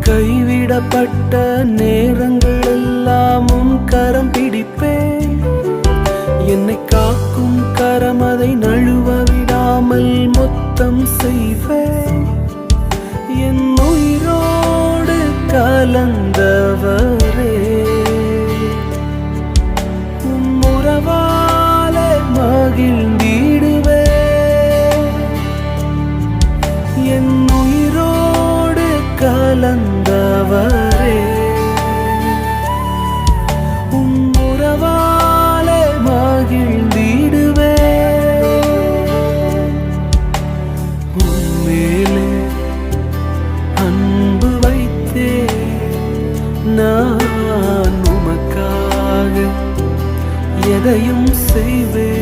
கைவிடப்பட்ட நேரங்கள் எல்லாம் உன் கரம் பிடிப்பேன். என்னை காக்கும் கரம் அதை நழுவ விடாமல் மொத்தம் செய்வேன். என் உயிரோடு கலந்தவரே, உம் உறவால மகிழ்ந்திடுவே. என் உயிரோடு கலந்தவரே, உம் உறவால மகிழ்ந்திடுவே. உம்மேலே அன்பு வைத்தே நான் உமக்காக எதையும் செய்வேன்.